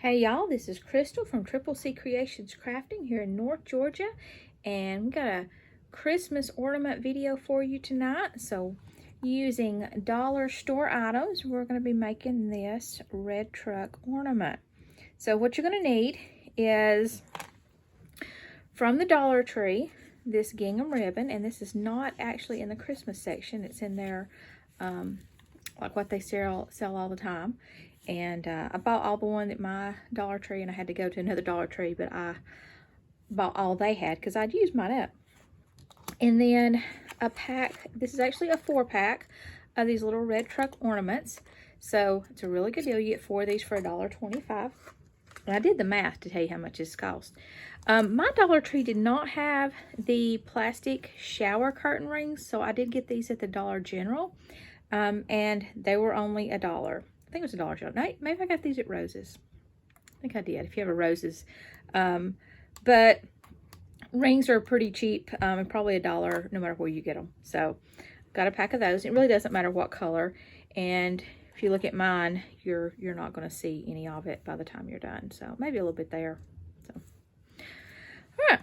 Hey y'all, this is Crystal from Triple C Creations Crafting here in North Georgia, and we got a Christmas ornament video for you tonight. So using dollar store items, we're going to be making this red truck ornament. So what you're going to need is from the Dollar Tree this gingham ribbon, and this is not actually in the Christmas section. It's in there like what they sell all the time. And I bought all the one at my Dollar Tree, and I had to go to another Dollar Tree, but I bought all they had because I'd used mine up. And then a pack, this is actually a 4-pack of these little red truck ornaments. So it's a really good deal. You get 4 of these for $1.25. And I did the math to tell you how much this cost. My Dollar Tree did not have the plastic shower curtain rings, so I did get these at the Dollar General. And they were only $1. I think it was $1 short. No, maybe I got these at Rose's. I think I did, if you have a Rose's. But rings are pretty cheap, and probably $1 no matter where you get them. So got a pack of those. It really doesn't matter what color. And if you look at mine, you're not going to see any of it by the time you're done. So maybe a little bit there. So, all right.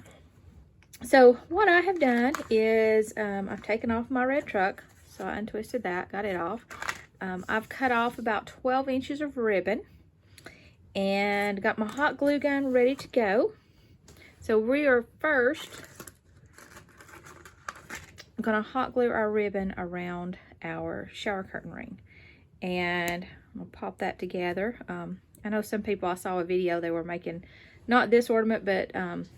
So what I have done is I've taken off my red truck. So I untwisted that, got it off. I've cut off about 12 inches of ribbon and got my hot glue gun ready to go. So we are first gonna hot glue our ribbon around our shower curtain ring. And I'm gonna pop that together. I know some people, I saw a video, they were making not this ornament, but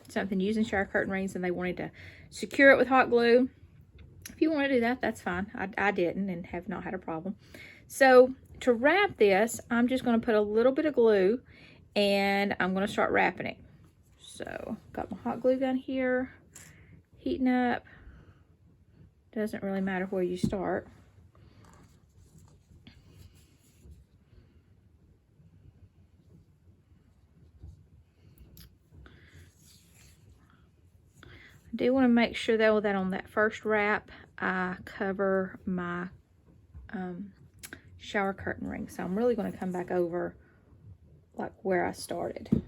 something using shower curtain rings, and they wanted to secure it with hot glue. If you want to do that, that's fine. I didn't and have not had a problem. So to wrap this, I'm just going to put a little bit of glue and I'm going to start wrapping it. So got my hot glue gun here, heating up. Doesn't really matter where you start. I do want to make sure though that on that first wrap, I cover my shower curtain ring. So I'm really going to come back over like where I started.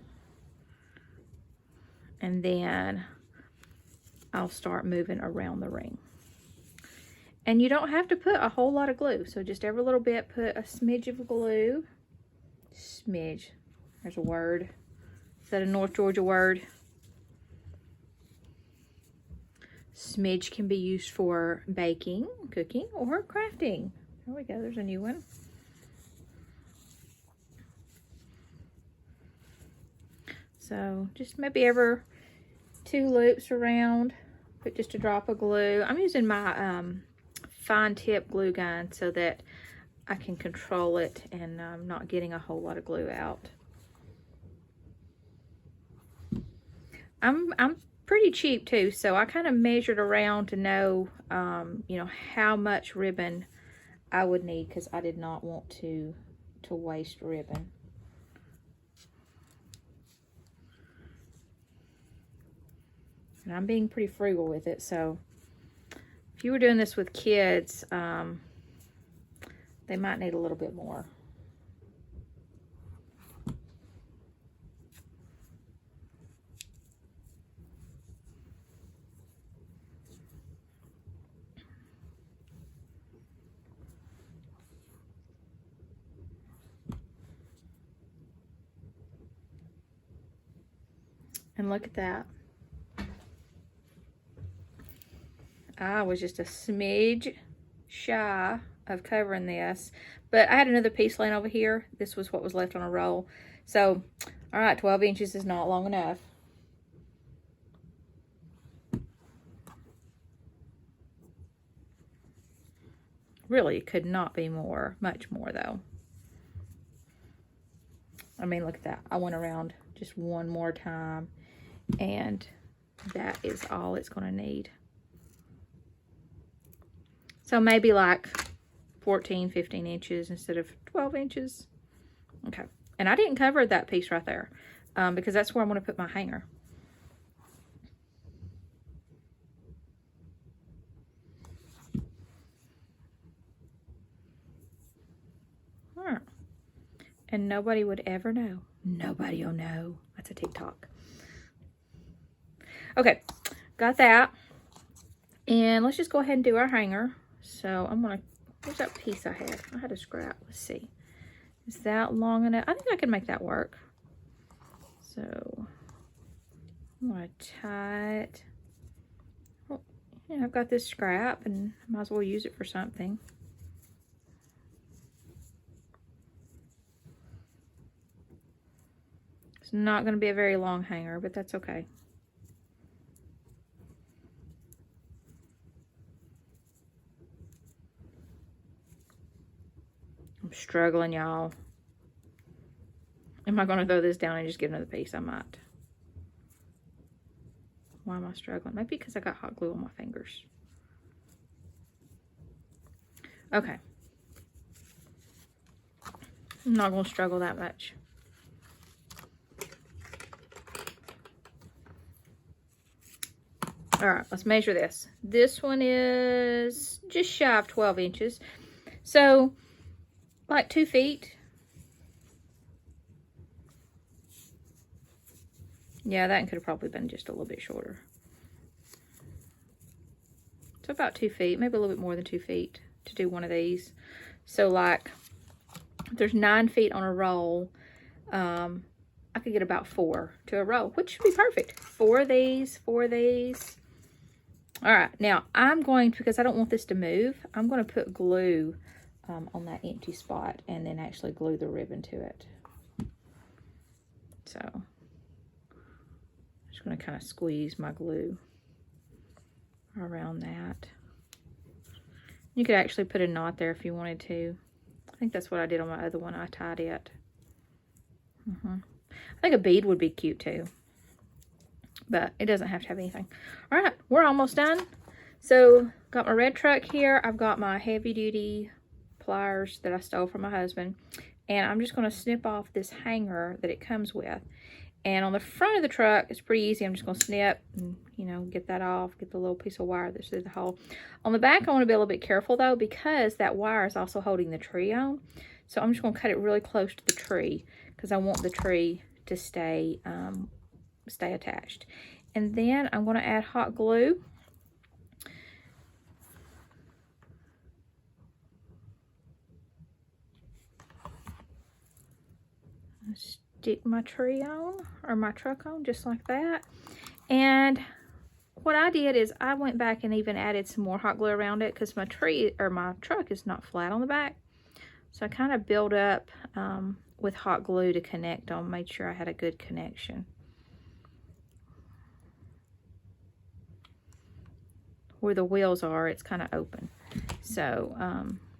And then I'll start moving around the ring. And you don't have to put a whole lot of glue. So just every little bit, put a smidge of glue. Smidge. There's a word. Is that a North Georgia word? Smidge can be used for baking, cooking, or crafting. There we go, there's a new one. So just maybe every 2 loops around, put just a drop of glue. I'm using my fine tip glue gun so that I can control it and I'm not getting a whole lot of glue out. I'm pretty cheap too, so I kind of measured around to know, you know, how much ribbon I would need, because I did not want to waste ribbon. And I'm being pretty frugal with it, so if you were doing this with kids, they might need a little bit more. And look at that. I was just a smidge shy of covering this, but I had another piece laying over here. This was what was left on a roll. So, all right, 12 inches is not long enough. Really, it could not be more, much more though. I mean, look at that. I went around just one more time, and that is all it's going to need. So maybe like 14, 15 inches instead of 12 inches. Okay. And I didn't cover that piece right there because that's where I'm going to put my hanger. and nobody would ever know. Nobody will know. That's a TikTok. Okay, got that. And let's just go ahead and do our hanger. So I'm gonna, where's that piece I had? I had a scrap. Let's see. Is that long enough? I think I can make that work. So I'm gonna tie it. Well, yeah, I've got this scrap and I might as well use it for something. It's not gonna be a very long hanger, but that's okay. I'm struggling, y'all. Am I gonna throw this down and just get another piece? I might. Why am I struggling? Maybe because I got hot glue on my fingers. Okay. I'm not gonna struggle that much. All right, let's measure this. This one is just shy of 12 inches. So, like 2 feet. Yeah, that could have probably been just a little bit shorter. So about 2 feet, maybe a little bit more than 2 feet to do one of these. So like, if there's 9 feet on a roll, I could get about 4 to a roll, which should be perfect. 4 of these, 4 of these. All right, now I'm going to, because I don't want this to move, I'm going to put glue on that empty spot and then actually glue the ribbon to it. So I'm just going to kind of squeeze my glue around that. You could actually put a knot there if you wanted to. I think that's what I did on my other one. I tied it. I think a bead would be cute too, but it doesn't have to have anything. All right, we're almost done. So got my red truck here. I've got my heavy duty pliers that I stole from my husband, and I'm just going to snip off this hanger that it comes with. And on the front of the truck, it's pretty easy. I'm just going to snip and, you know, get that off, get the little piece of wire that's through the hole. On the back, I want to be a little bit careful though, because that wire is also holding the tree on. So I'm just going to cut it really close to the tree because I want the tree to stay attached. And then I'm going to add hot glue. Stick my tree on, or my truck on, just like that. And what I did is I went back and even added some more hot glue around it because my tree, or my truck, is not flat on the back. So I kind of built up with hot glue to connect on, made sure I had a good connection. Where the wheels are, it's kind of open. So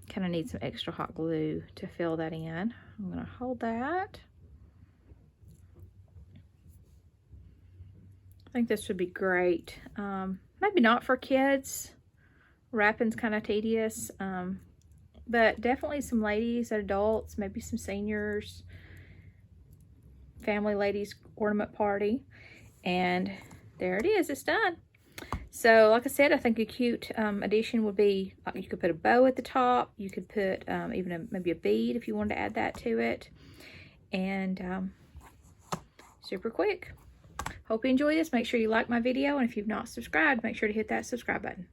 kind of need some extra hot glue to fill that in. I'm going to hold that. I think this would be great. Maybe not for kids. Wrapping's kind of tedious. But definitely some ladies, adults, maybe some seniors, family ladies ornament party. And there it is, it's done. So like I said, I think a cute addition would be, like, you could put a bow at the top. You could put even maybe a bead if you wanted to add that to it. And super quick. Hope you enjoy this. Make sure you like my video, and if you've not subscribed, make sure to hit that subscribe button.